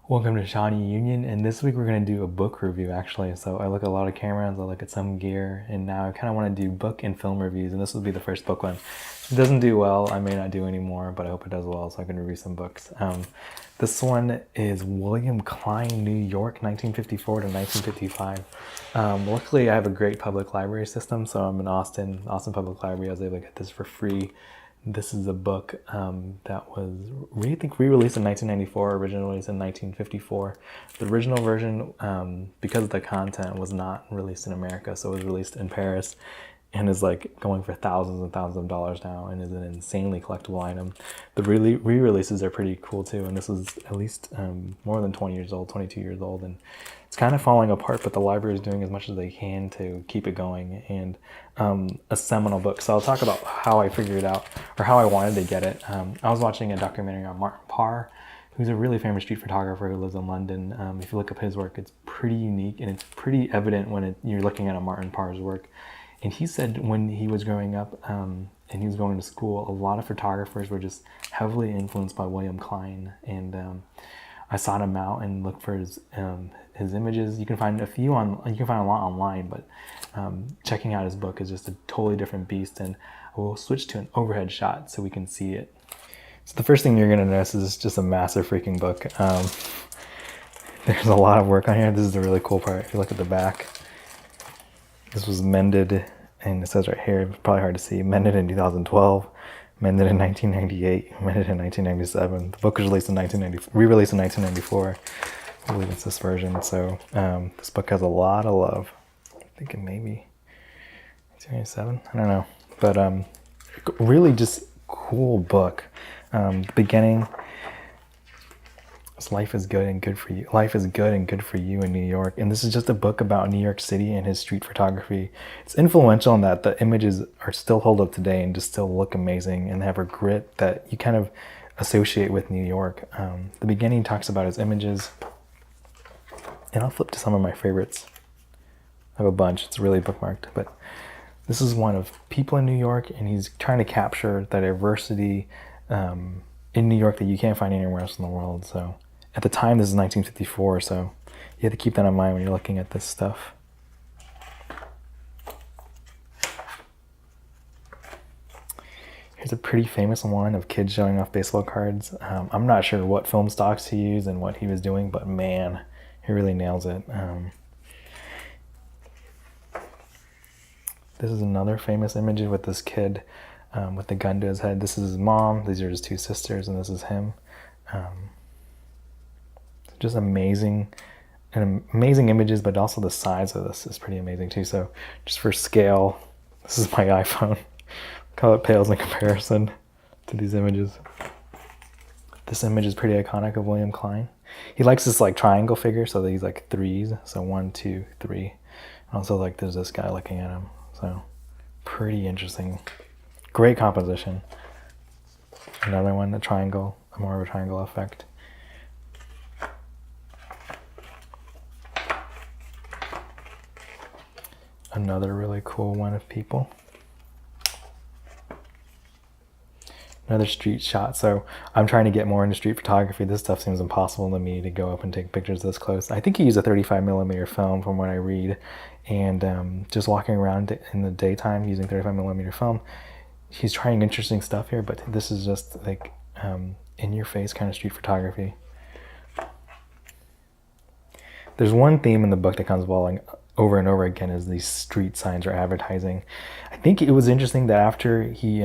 Welcome to Shawnee Union, and this week we're going to do a book review actually. So I look at a lot of cameras, I look at some gear, and now I kind of want to do book and film reviews, and this will be the first book one. If it doesn't do well, I may not do any more, but I hope it does well so I can review some books. This one is William Klein, New York, 1954 to 1955. Luckily, I have a great public library system, so I'm in Austin Public Library. I was able to get this for free. This is a book that was, I think, re-released in 1994, originally released in 1954. The original version, because of the content, was not released in America, so it was released in Paris and is like going for thousands and thousands of dollars now and is an insanely collectible item. The re-releases are pretty cool too, and this is at least more than 20 years old, 22 years old, and it's kind of falling apart, but the library is doing as much as they can to keep it going, and a seminal book. So I'll talk about how I figured it out, or how I wanted to get it. I was watching a documentary on Martin Parr, who's a really famous street photographer who lives in London. If you look up his work, it's pretty unique, and it's pretty evident when you're looking at a Martin Parr's work. And he said when he was growing up and he was going to school, a lot of photographers were just heavily influenced by William Klein. And I sought him out and looked for his images. You can find a lot online, but checking out his book is just a totally different beast. And we'll switch to an overhead shot so we can see it. So the first thing you're gonna notice is just a massive freaking book. There's a lot of work on here. This is the really cool part. If you look at the back, this was mended, and it says right here, it's probably hard to see, mended in 2012, mended in 1998, mended in 1997. The book was released in re-released in 1994. I believe it's this version. So this book has a lot of love. I'm thinking maybe 1997, I don't know. But really just cool book. The beginning, life is good and good for you. Life is good and good for you in New York. And this is just a book about New York City and his street photography. It's influential in that the images are still hold up today and just still look amazing and have a grit that you kind of associate with New York. The beginning talks about his images. And I'll flip to some of my favorites. I have a bunch. It's really bookmarked. But this is one of people in New York, and he's trying to capture the diversity in New York that you can't find anywhere else in the world. So at the time, this is 1954, so you have to keep that in mind when you're looking at this stuff. Here's a pretty famous one of kids showing off baseball cards. I'm not sure what film stocks he used and what he was doing, but man, he really nails it. This is another famous image with this kid with the gun to his head. This is his mom, these are his two sisters, and this is him. Just amazing images, but also the size of this is pretty amazing too. So just for scale, this is my iPhone. Look how it pales in comparison to these images. This image is pretty iconic of William Klein. He likes this like triangle figure, so these like threes. So 1, 2, 3. And also like there's this guy looking at him. So pretty interesting. Great composition. Another one, a triangle, more of a triangle effect. Another really cool one of people. Another street shot. So I'm trying to get more into street photography. This stuff seems impossible to me to go up and take pictures this close. I think he used a 35mm film from what I read. And just walking around in the daytime using 35mm film, he's trying interesting stuff here, but this is just like in your face kind of street photography. There's one theme in the book that comes falling over and over again is these street signs or advertising. I think it was interesting that after he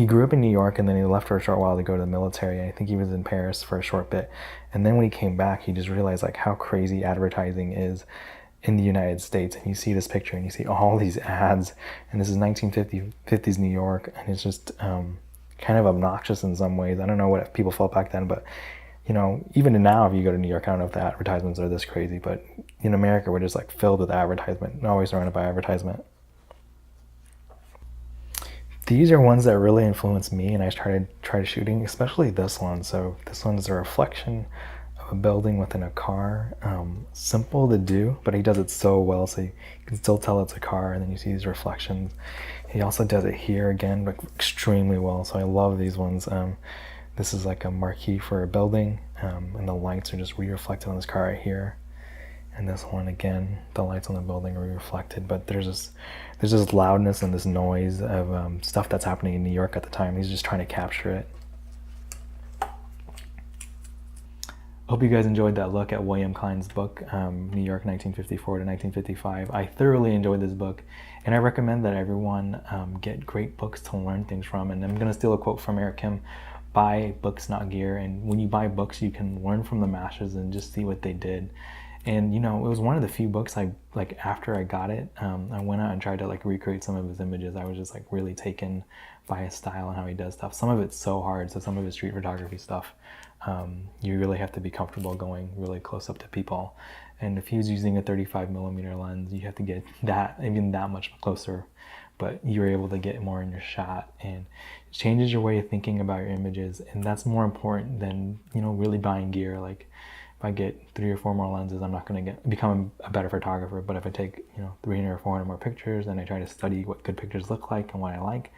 grew up in New York and then he left for a short while to go to the military. I think he was in Paris for a short bit. And then when he came back, he just realized like how crazy advertising is in the United States. And you see this picture and you see all these ads, and this is 1950s New York, and it's just kind of obnoxious in some ways. I don't know what people felt back then, but you know, even now, if you go to New York, I don't know if the advertisements are this crazy, but in America, we're just like filled with advertisement, always surrounded by advertisement. These are ones that really influenced me, and I tried shooting, especially this one. So this one is a reflection of a building within a car. Simple to do, but he does it so well, so you can still tell it's a car, and then you see these reflections. He also does it here again, but extremely well, so I love these ones. This is like a marquee for a building. and the lights are just re-reflected on this car right here. And this one, again, the lights on the building are reflected, but there's this loudness and this noise of stuff that's happening in New York at the time. He's just trying to capture it. Hope you guys enjoyed that look at William Klein's book, New York 1954 to 1955. I thoroughly enjoyed this book, and I recommend that everyone get great books to learn things from. And I'm going to steal a quote from Eric Kim: buy books, not gear. And when you buy books, you can learn from the masters and just see what they did. And you know, it was one of the few books I, like, after I got it, I went out and tried to like recreate some of his images. I was just like really taken by his style and how he does stuff. Some of it's so hard, so some of his street photography stuff, you really have to be comfortable going really close up to people. And if he was using a 35mm lens, you have to get that, even that much closer, but you're able to get more in your shot, and it changes your way of thinking about your images. And that's more important than, you know, really buying gear. Like, if I get 3 or 4 more lenses, I'm not going to become a better photographer. But if I take, you know, 300 or 400 more pictures, and I try to study what good pictures look like and what I like,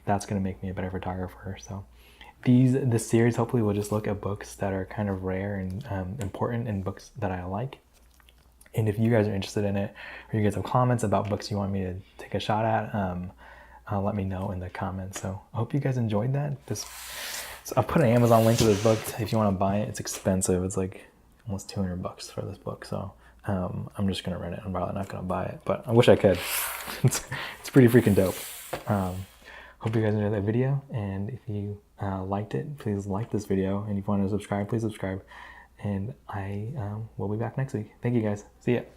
that's going to make me a better photographer. So this series hopefully will just look at books that are kind of rare and important, and books that I like. And if you guys are interested in it, or you guys have comments about books you want me to take a shot at, let me know in the comments. So I hope you guys enjoyed that. So I'll put an Amazon link to this book if you want to buy it. It's expensive. It's like almost $200 for this book. So I'm just gonna rent it. I'm probably not gonna buy it, but I wish I could. It's pretty freaking dope. Hope you guys enjoyed that video, and if you liked it, please like this video, and if you want to subscribe, please subscribe, and I will be back next week. Thank you guys. See ya.